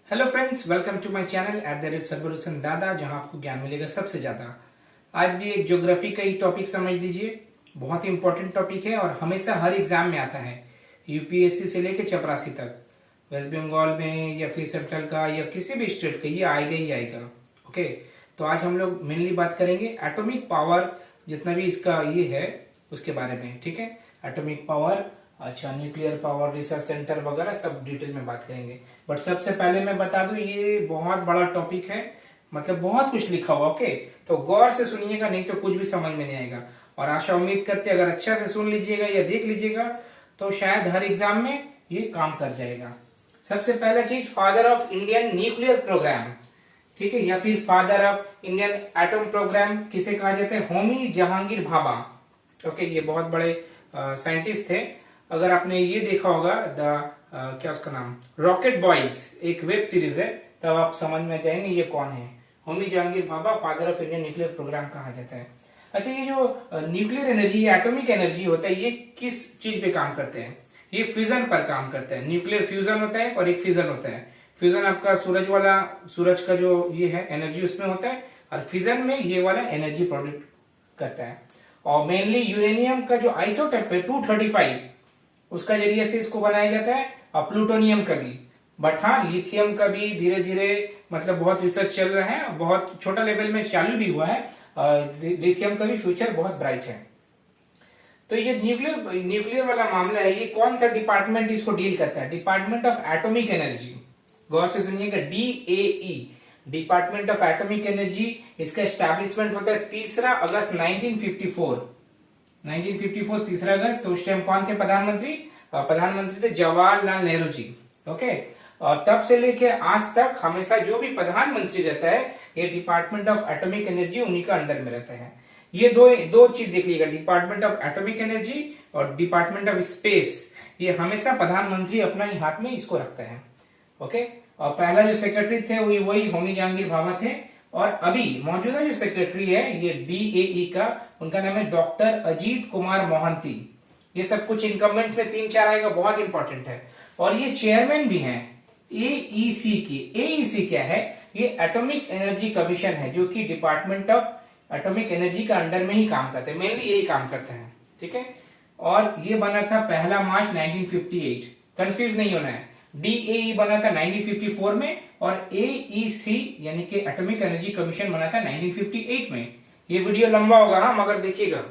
Hello friends, welcome to my channel @सरबरुसन दादा, जहां आपको ज्ञान मिलेगा सबसे ज्यादा। आज भी एक ज्योग्राफी का ही टॉपिक समझ लीजिए। बहुत ही इंपॉर्टेंट टॉपिक है और हमेशा हर एग्जाम में आता है, यूपीएससी से लेकर चपरासी तक। वेस्ट बंगाल में या फिर सेंट्रल का या किसी भी स्टेट का ये आएगा ही आएगा। ओके, तो आज हम लोग मेनली बात करेंगे एटॉमिक पावर, जितना भी इसका ये है उसके बारे में। ठीक है, एटॉमिक पावर, अच्छा न्यूक्लियर पावर रिसर्च सेंटर वगैरह सब डिटेल में बात करेंगे। बट सबसे पहले मैं बता दूं, ये बहुत बड़ा टॉपिक है, मतलब बहुत कुछ लिखा हुआ। ओके, तो गौर से सुनिएगा, नहीं तो कुछ भी समझ में नहीं आएगा। और आशा उम्मीद करते अगर अच्छा से सुन लीजिएगा या देख लीजिएगा तो शायद हर एग्जाम में ये काम कर जाएगा। सबसे पहला चीज, father of Indian nuclear programme, ठीक है, या फिर father of Indian atom programme किसे कहा जाता है? होमी जहांगीर भाभा। ओके, ये बहुत बड़े साइंटिस्ट थे। अगर आपने ये देखा होगा क्या उसका नाम, रॉकेट बॉयज, एक वेब सीरीज है, तब आप समझ में जाएंगे ये कौन है। Homi Jehangir Bhabha father of Indian nuclear programme कहा जाता है। अच्छा, ये जो न्यूक्लियर एनर्जी, एटॉमिक एनर्जी होता है, ये किस चीज पे काम करते हैं? ये फ्यूजन पर काम करते हैं। न्यूक्लियर फ्यूजन होता है और एक फिजन होता है। फ्यूजन आपका सूरज का जो ये है एनर्जी उसमें होता है, और फिजन में ये वाला एनर्जी प्रोड्यूस करता है। और मेनली यूरेनियम का जो आइसोटोप है 235, उसका जरिए से इसको बनाया जाता है, और प्लूटोनियम का भी। बट हाँ, लिथियम का भी धीरे धीरे मतलब बहुत रिसर्च चल रहा है, बहुत छोटा लेवल में चालू भी हुआ है। लिथियम का भी फ्यूचर बहुत ब्राइट है। तो ये न्यूक्लियर वाला मामला है, ये कौन सा डिपार्टमेंट इसको डील करता है? Department of atomic energy. गौर से सुनिएगा, DAE, department of atomic energy. इसका एस्टैब्लिशमेंट होता है 3 अगस्त 1954। 3 अगस्त। तो उस टाइम कौन थे प्रधानमंत्री? प्रधानमंत्री थे जवाहरलाल नेहरू जी। ओके, और तब से लेके आज तक हमेशा जो भी प्रधानमंत्री रहता है, ये डिपार्टमेंट ऑफ एटॉमिक एनर्जी उन्हीं का अंडर में रहता है। ये दो चीज देख लीजिएगा, डिपार्टमेंट ऑफ एटॉमिक एनर्जी और डिपार्टमेंट ऑफ स्पेस। ये हमेशा प्रधानमंत्री अपना ही हाथ में इसको रखता है। ओके, और पहला जो सेक्रेटरी थे वही होमी जहांगीर भाभा थे। और अभी मौजूदा जो सेक्रेटरी है ये DAE का, उनका नाम है डॉक्टर अजीत कुमार मोहंती। ये सब कुछ इनकम्बेंट्स में 3-4 आएगा, बहुत इंपॉर्टेंट है। और ये चेयरमैन भी हैं AEC की। AEC क्या है? ये एटॉमिक एनर्जी कमीशन है, जो कि डिपार्टमेंट ऑफ एटॉमिक एनर्जी का अंडर में ही काम करते हैं, मेनली यही काम करते हैं। ठीक है, और ये बना था 1 मार्च 1958। कंफ्यूज नहीं होना है, DAE बना था 1954 में और AEC यानी कि एटॉमिक एनर्जी कमीशन बना था 1958 में। ये वीडियो लंबा होगा हाँ, मगर देखिएगा।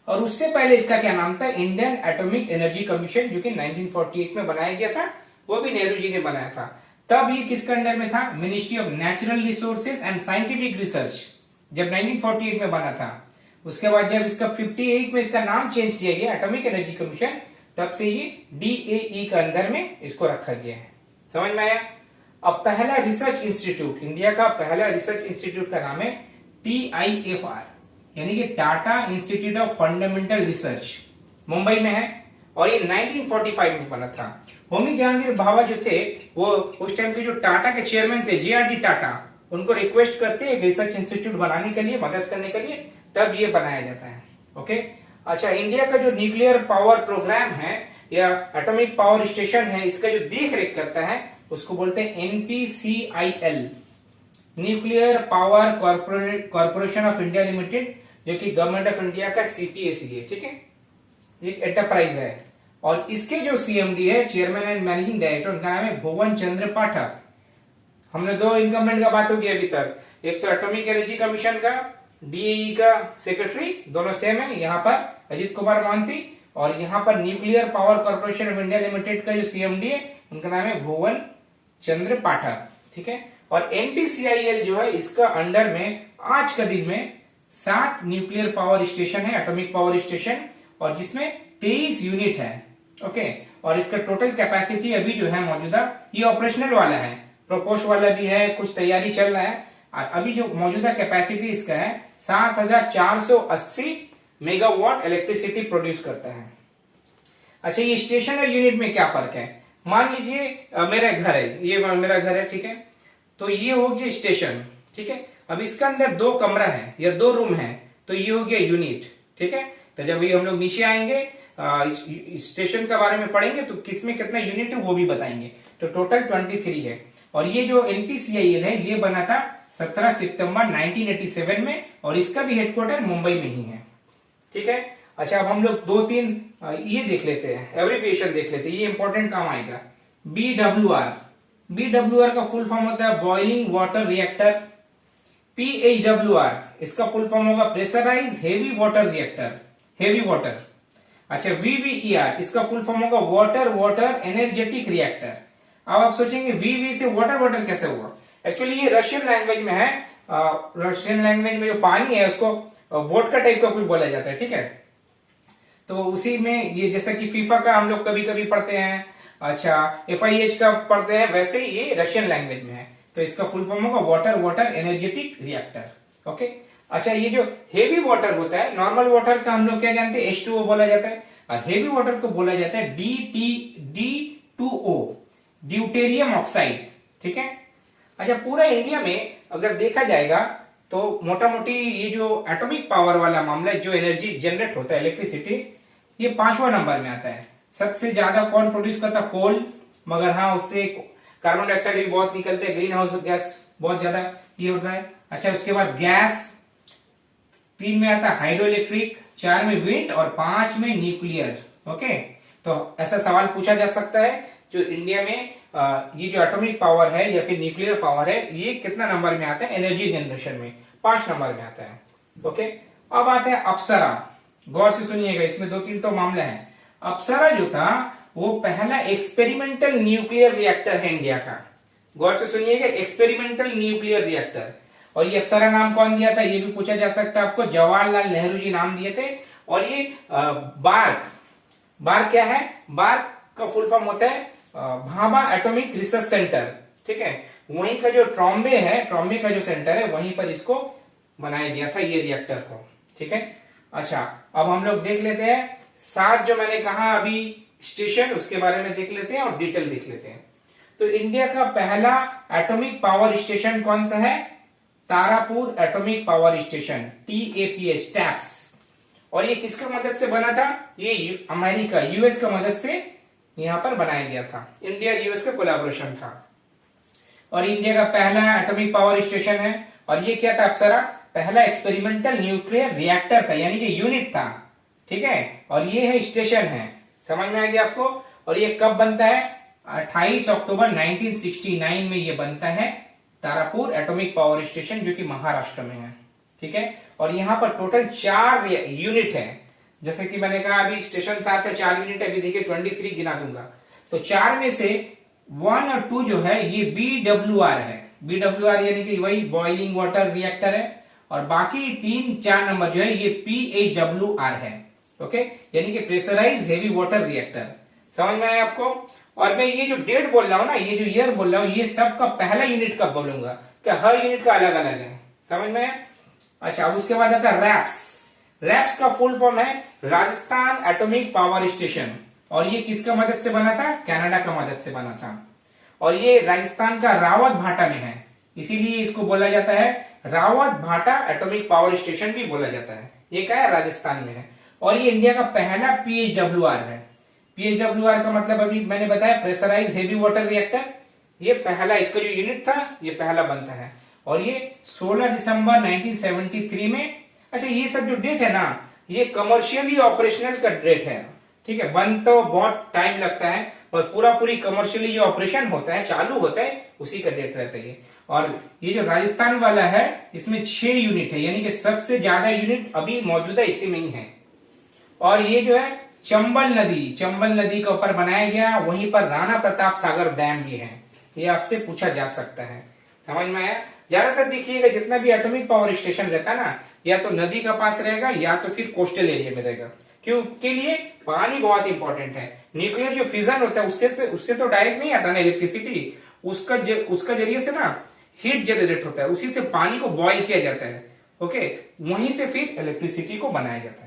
और उससे पहले इसका क्या नाम था? इंडियन एटॉमिक एनर्जी कमीशन, जो कि 1948 में बनाया गया था, वो भी नेहरू जी ने बनाया था। तब ये किसके अंडर में था? Ministry of natural resources and scientific research, जब 1948 में बना था। उसके बाद जब इसका 58 में इसका नाम चेंज किया गया एटॉमिक एनर्जी कमीशन, तब से ये DAE के अंदर में इसको रखा गया है। समझ में आया? अब पहला रिसर्च इंस्टीट्यूट, इंडिया का पहला रिसर्च इंस्टीट्यूट का नाम है TIFR, यानी कि Tata institute of fundamental research, Mumbai में है। और ये 1945 में बना था। होमी जहांगीर भाभा जो थे, वो उस टाइम के जो टाटा के चेयरमैन थे, JRD टाटा, उनको रिक्वेस्ट करते हैं रिसर्च इंस्टीट्यूट बनाने के लिए, मदद करने के लिए, तब ये बनाया जाता है। ओके, अच्छा, इंडिया का जो न्यूक्लियर पावर प्रोग्राम है या एटॉमिक पावर स्टेशन है, इसका जो देख रेख करता है उसको बोलते हैं NPCIL, nuclear power corporation of India limited, जो कि गवर्नमेंट ऑफ इंडिया का CPSE है। ठीक है, एक एंटरप्राइज है। और इसके जो CMD है, चेयरमैन एंड मैनेजिंग डायरेक्टर, उनका नाम है भुवन चंद्र पाठक। हमने 2 इनकम्बेंट का बात होगी अभी तक, एक तो एटॉमिक एनर्जी कमीशन का, DAE का सेक्रेटरी, दोनों सेम है। यहाँ पर अजीत कुमार मोहंती, और यहाँ पर nuclear power corporation of India limited का जो CMD है, उनका नाम है भुवन चंद्र पाठक। ठीक है, और NPCIL जो है, इसका अंडर में आज का दिन में 7 न्यूक्लियर पावर स्टेशन है, एटॉमिक पावर स्टेशन, और जिसमें 23 यूनिट है। ओके, और इसका टोटल कैपेसिटी अभी जो है मौजूदा, ये ऑपरेशनल वाला है, प्रपोज वाला भी है, कुछ तैयारी चल रहा है। और अभी जो मौजूदा कैपेसिटी इसका है 7480 मेगावाट इलेक्ट्रिसिटी प्रोड्यूस करता है। अच्छा, ये स्टेशन और यूनिट में क्या फर्क है? मान लीजिए मेरा घर है, ये मेरा घर है, ठीक है, तो ये हो गया स्टेशन। ठीक है, अब इसके अंदर 2 कमरा है या 2 रूम है, तो ये हो गया यूनिट। ठीक है, तो जब ये हम लोग नीचे आएंगे स्टेशन के बारे में पढ़ेंगे तो किसमें कितना यूनिट है वो भी बताएंगे। तो टोटल 23 है। और ये जो NPCIL है ये बना था 17 सितंबर 1987 में, और इसका भी हेडक्वार्टर मुंबई में ही है। ठीक है। अच्छा, अब हम लोग दो तीन ये देख लेते हैं, एब्रिविएशन देख लेते हैं, ये इंपॉर्टेंट काम आएगा। BWR, BWR का फुल फॉर्म होता है बॉइलिंग वाटर रिएक्टर। PHWR इसका फुल फॉर्म होगा pressurised heavy water reactor, heavy water. अच्छा, VVER इसका फुल फॉर्म होगा वाटर वाटर एनर्जेटिक रिएक्टर। अब आप सोचेंगे VV से वाटर वाटर कैसे हुआ? एक्चुअली ये रशियन लैंग्वेज में है। रशियन लैंग्वेज में जो पानी है उसको वोडका टाइप का कुछ बोला जाता है। ठीक है, तो उसी में ये जैसा कि फीफा का हम लोग कभी कभी पढ़ते हैं, अच्छा FIH का पढ़ते हैं, वैसे ही ये रशियन लैंग्वेज में है। तो इसका फुल फॉर्म होगा water water energetic reactor. Okay. अच्छा, ये जो हेवी वाटर होता है, नॉर्मल वाटर का हम लोग क्या जानते हैं, H2O बोला जाता है, और हेवी वाटर को बोला जाता है D2O, ड्यूटेरियम ऑक्साइड। ठीक है। अच्छा, पूरा इंडिया में अगर देखा जाएगा तो मोटा मोटी ये जो एटॉमिक पावर वाला मामला है, जो एनर्जी जनरेट होता है इलेक्ट्रिसिटी, ये 5वां नंबर में आता है। सबसे ज्यादा कौन प्रोड्यूस करता है? कोल, मगर हाँ उससे कार्बन डाइऑक्साइड भी बहुत निकलते हैं, ग्रीन हाउस गैस बहुत ज्यादा ये होता है। अच्छा, उसके बाद गैस, 3 में आता है हाइड्रो इलेक्ट्रिक, 4 में विंड, और 5 में न्यूक्लियर। ओके, तो ऐसा सवाल पूछा जा सकता है जो इंडिया में ये जो एटॉमिक पावर है या फिर न्यूक्लियर पावर है, ये कितना नंबर में आता है एनर्जी जनरेशन में? 5 नंबर में आता है। ओके। अब आते हैं अप्सरा। गौर से सुनिएगा, इसमें 2-3 तो मामले हैं। अप्सरा जो था वो पहला एक्सपेरिमेंटल न्यूक्लियर रिएक्टर है इंडिया का। गौर से सुनिएगा, एक्सपेरिमेंटल न्यूक्लियर रिएक्टर। और ये अप्सरा नाम कौन दिया था ये भी पूछा जा सकता है आपको। जवाहरलाल नेहरू जी नाम दिए थे। और ये बार्क क्या है? बार्क का फुल फॉर्म होता है भाभा एटॉमिक रिसर्च सेंटर। ठीक है, वहीं का जो ट्रॉम्बे है, ट्रॉम्बे का जो सेंटर है, वहीं पर इसको बनाया गया था ये रिएक्टर को। ठीक है। अच्छा, अब हम लोग देख लेते हैं 7 जो मैंने कहा अभी स्टेशन, उसके बारे में देख लेते हैं और डिटेल देख लेते हैं। तो इंडिया का पहला एटॉमिक पावर स्टेशन कौन सा है? Tarapur atomic power station, TAPS, taps. और ये किसका मदद से बना था? ये अमेरिका, US का मदद से यहां पर बनाया गया था। इंडिया US का कोलैबोरेशन था। और इंडिया का पहला एटॉमिक पावर स्टेशन है। और ये क्या था? अप्सरा पहला एक्सपेरिमेंटल न्यूक्लियर रिएक्टर था, यानी कि यूनिट था। ठीक है। और ये है स्टेशन है। समझ में आ गया आपको? और ये कब बनता है? 28 अक्टूबर 1969 में ये बनता है, तारापुर एटॉमिक पावर स्टेशन, जो कि महाराष्ट्र में है। ठीक है। और यहाँ पर टोटल 4 यूनिट है। जैसे कि मैंने कहा अभी स्टेशन 7 है, 4 यूनिट है। अभी देखिए 23 गिना दूंगा। तो 4 में से 1 और 2 जो है ये BWR है। BWR यानी कि वही बॉइलिंग वाटर रिएक्टर है। और बाकी 3-4 नंबर जो है ये PHWR है। ओके, यानी कि प्रेशराइज हेवी वाटर रिएक्टर। समझ में आया आपको? और मैं ये जो डेट बोल रहा हूँ ना, ये जो ईयर बोल रहा हूँ, ये सब का पहला यूनिट कब बोलूंगा, क्या हर यूनिट का अलग अलग है। समझ में? अच्छा, अब उसके बाद आता है रैप्स। रैप्स का फुल फॉर्म है राजस्थान एटॉमिक पावर स्टेशन। और ये किसका मदद से बना था? कनाडा का मदद से बना था। और ये राजस्थान का रावत भाटा में है, इसीलिए इसको बोला जाता है रावत भाटा एटॉमिक पावर स्टेशन भी बोला जाता है। ये क्या है? राजस्थान में है। और ये इंडिया का पहला PHWR है। PHWR का मतलब अभी मैंने बताया प्रेशराइज हेवी वाटर रिएक्टर। ये पहला, इसका जो यूनिट था ये पहला बनता है। और ये 16 दिसंबर 1973 में। अच्छा, ये सब जो डेट है ना, ये कमर्शियली ऑपरेशनल का डेट है। ठीक है, बन तो बहुत टाइम लगता है, और पूरी कमर्शियली जो ऑपरेशन होता है, चालू होता है, उसी का डेट रहता है। और ये जो राजस्थान वाला है इसमें 6 यूनिट है, यानी कि सबसे ज्यादा यूनिट अभी मौजूदा इसी में ही है। और ये जो है चंबल नदी के ऊपर बनाया गया, वहीं पर राणा प्रताप सागर डैम भी है। ये आपसे पूछा जा सकता है। समझ में आया? ज्यादातर देखिएगा जितना भी एटॉमिक पावर स्टेशन रहता है ना, या तो नदी का पास रहेगा या तो फिर कोस्टल एरिया में रहेगा। क्यों? के लिए पानी बहुत इंपॉर्टेंट है। न्यूक्लियर जो फिजन होता है उससे तो डायरेक्ट नहीं आता ना इलेक्ट्रिसिटी, उसका जरिए से ना हीट जनरेट होता है, उसी से पानी को बॉईल किया जाता है। ओके, वहीं से फिर इलेक्ट्रिसिटी को बनाया जाता है।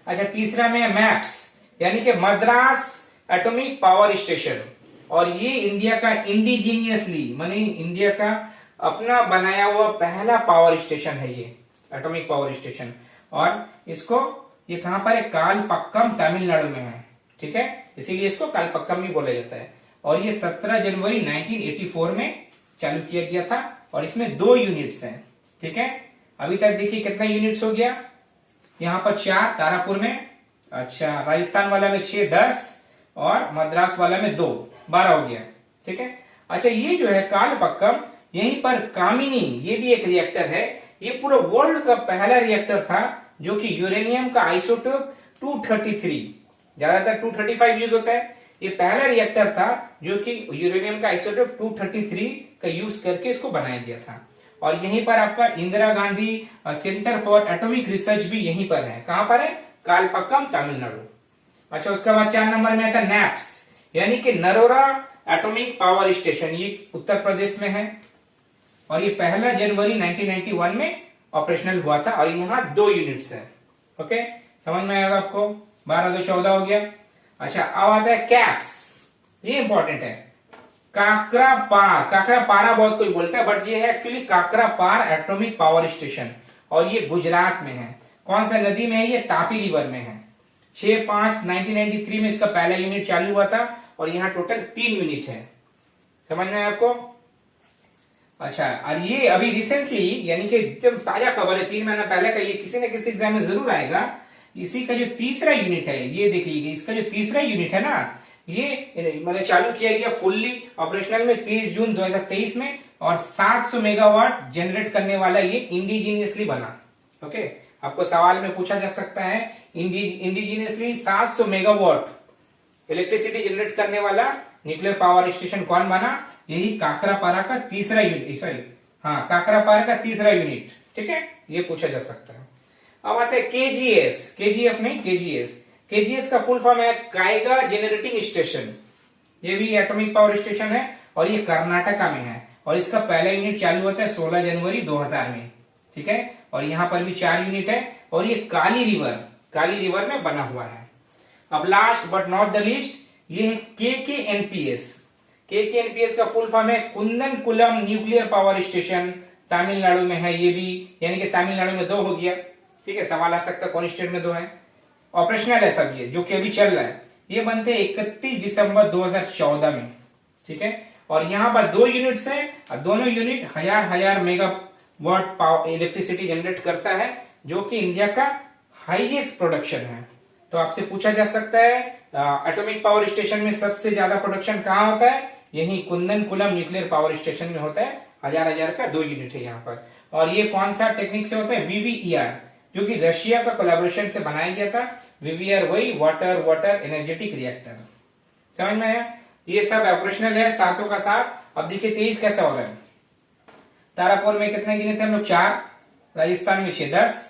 अच्छा, तीसरा में मैप्स, यानी कि मद्रास एटॉमिक पावर स्टेशन। और ये इंडिया का इंडिजीनियसली, माने इंडिया का अपना बनाया हुआ पहला पावर स्टेशन है ये एटॉमिक पावर स्टेशन। और इसको ये कहां पर है? कालपक्कम, तमिलनाडु में है। ठीक है, इसीलिए इसको कालपक्कम भी बोला जाता है। और ये 17 जनवरी 1984 में चालू किया गया था और इसमें 2 यूनिट्स हैं। ठीक है, अभी तक देखिए कितना यूनिट्स हो गया, यहाँ पर 4 तारापुर में, अच्छा राजस्थान वाला में 6, 10 और मद्रास वाला में 2, 12 हो गया। ठीक है, अच्छा ये जो है कालपक्कम, यहीं पर कामिनी, ये भी एक रिएक्टर है। ये पूरा वर्ल्ड का पहला रिएक्टर था जो कि यूरेनियम का आइसोटोप 233, ज्यादातर 235 यूज होता है, ये पहला रिएक्टर था जो कि यूरेनियम का आइसोटोप 233 का यूज करके इसको बनाया गया था। और यहीं पर आपका Indira Gandhi centre for atomic research भी यहीं पर है। कहां पर है? कालपक्कम, तमिलनाडु। अच्छा, उसके बाद 4 नंबर में आता नैप्स, यानी कि नरोरा एटॉमिक पावर स्टेशन, ये उत्तर प्रदेश में है और ये 1 जनवरी 1991 में ऑपरेशनल हुआ था और यहाँ 2 यूनिट्स है। ओके, समझ में आएगा आपको? 12 2 14 हो गया। अच्छा, अब आता है कैप्स, ये इंपॉर्टेंट है। काकरापार, काकरापारा बहुत कोई बोलता है बट ये है actually Kakrapar atomic power station और ये गुजरात में है। कौन सा नदी में है? ये तापी रिवर में है। 6/5/1993 में इसका पहला यूनिट चालू हुआ था और यहाँ टोटल 3 यूनिट है। समझ में आया आपको? अच्छा, और ये अभी रिसेंटली, यानी कि जब ताजा खबर है 3 महीना पहले का, ये किसी न किसी एग्जाम में जरूर आएगा। इसी का जो तीसरा यूनिट है, ये देख लीजिए, इसका जो तीसरा यूनिट है ना, ये मतलब चालू किया गया फुल्ली ऑपरेशनल में 30 जून 2023 में और 700 मेगावाट जनरेट करने वाला ये इंडिजीनियसली बना। ओके, आपको सवाल में पूछा जा सकता है इंडिजीनियसली 700 मेगावाट इलेक्ट्रिसिटी जनरेट करने वाला न्यूक्लियर पावर स्टेशन कौन बना? यही काकरापारा का तीसरा यूनिट, सॉरी हाँ, काकरापारा का तीसरा यूनिट। ठीक है, ये पूछा जा सकता है। अब आता है केजीएस, केजीएफ नहीं, केजीएस। केजीएस का फुल फॉर्म है काइगा जेनरेटिंग स्टेशन। ये भी एटॉमिक पावर स्टेशन है और ये कर्नाटका में है और इसका पहला यूनिट चालू होता है 16 जनवरी 2000 में। ठीक है, और यहाँ पर भी 4 यूनिट है और ये काली रिवर में बना हुआ है। अब last but not the least, ये है केकेएनपीएस। केकेएनपीएस का फुल फॉर्म है कुंदनकुलम न्यूक्लियर पावर स्टेशन, तमिलनाडु में है ये भी, यानी कि तमिलनाडु में 2 हो गया। ठीक है, सवाल आ सकता है कौन स्टेट में 2 है। ऑपरेशनल है सब ये, जो कि अभी चल रहा है। ये बनते हैं 31 दिसंबर 2014 में। ठीक है, और यहाँ पर 2 यूनिट्स है और दोनों यूनिट हजार मेगावाट पावर इलेक्ट्रिसिटी जनरेट करता है, जो कि इंडिया का हाईएस्ट प्रोडक्शन है। तो आपसे पूछा जा सकता है एटॉमिक पावर स्टेशन में सबसे ज्यादा प्रोडक्शन कहाँ होता है? यही कुंदनकुलम न्यूक्लियर पावर स्टेशन में होता है। हजार का 2 यूनिट है यहाँ पर। और ये कौन सा टेक्निक से होता है? VVER, जो कि रशिया का कोलैबोरेशन से बनाया गया था। VVER वही वाटर एनर्जेटिक रिएक्टर। समझ में आया? ये सब ऑपरेशनल है, सातों का साथ। अब देखिए 23 कैसा हो रहा है। तारापुर में कितने गिने थे हम लोग? 4, राजस्थान में 6, 10,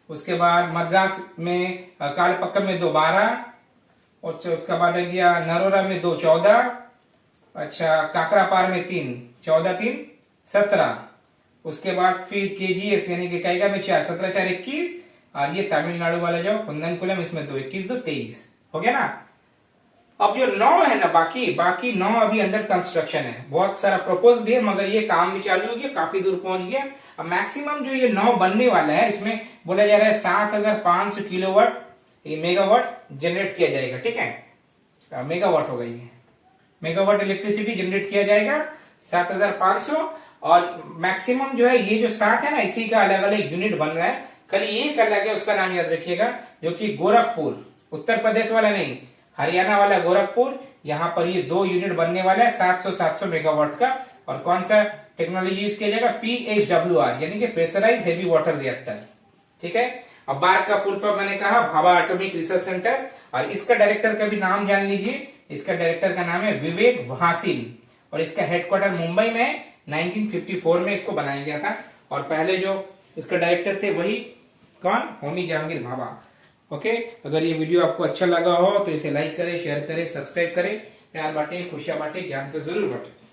उसके बाद मद्रास में कालपक्कम में 2, 12, और उसका बाद आ गया नरोरा में 2, 14, अच्छा काकरापार में 3, 14 3 17, उसके बाद फिर केजीएस यानी कि काइगा में 4, 17 4 21, और ये तमिलनाडु वाला जो कुंदनकुलम, इसमें 2, 21 2 23 हो गया ना। अब जो 9 है ना, बाकी 9 अभी अंडर कंस्ट्रक्शन है। बहुत सारा प्रपोज भी है मगर ये काम भी चालू हो गया, काफी दूर पहुंच गया। अब मैक्सिमम जो ये 9 बनने वाला है, इसमें बोला जा रहा है 7500 किलोवाट ये मेगावाट जनरेट किया जाएगा। ठीक है, मेगावाट हो गई है, मेगावाट इलेक्ट्रिसिटी जनरेट किया जाएगा 7500। और मैक्सिमम जो है ये जो 7 है ना, इसी का अलग अलग यूनिट बन रहा है। खाली एक अलग है, उसका नाम याद रखिएगा, जो कि गोरखपुर, उत्तर प्रदेश वाला नहीं, हरियाणा वाला गोरखपुर। यहाँ पर ये 2 यूनिट बनने वाला है 700 मेगावाट का। और कौन सा टेक्नोलॉजी यूज किया जाएगा? PHWR, यानी कि प्रेशराइज हेवी वाटर रिएक्टर। ठीक है, अब बार का फुल फॉर्म मैंने कहा भाभा एटॉमिक रिसर्च सेंटर, और इसका डायरेक्टर का भी नाम जान लीजिए। इसका डायरेक्टर का नाम है विवेक भासिन और इसका हेडक्वार्टर मुंबई में है। 1954 में इसको बनाया गया था और पहले जो इसका डायरेक्टर थे वही कौन? होमी जहांगीर भाभा। ओके, अगर ये वीडियो आपको अच्छा लगा हो तो इसे लाइक करें, शेयर करें, सब्सक्राइब करें। प्यार बांटे, खुशियां बांटे, ज्ञान तो जरूर बांटे।